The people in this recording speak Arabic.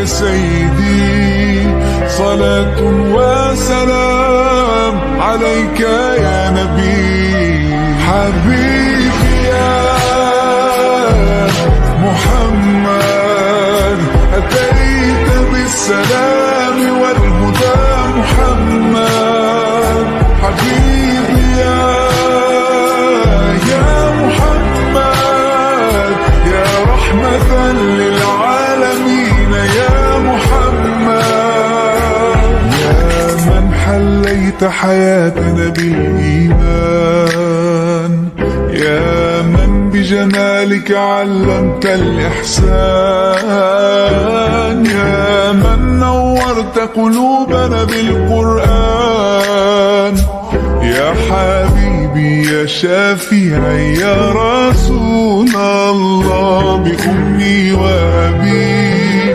سيدي، صلاة وسلام عليك يا نبي. حبيبي يا محمد، أتيت بالسلام والهدى محمد. حبيبي يا محمد، يا رحمة للعالمين يا محمد. يا من حليت حياتنا بالإيمان، يا من بجمالك علمت الإحسان، يا من نورت قلوبنا بالقرآن. يا حبيبي يا شافعي يا رسول الله، بأمي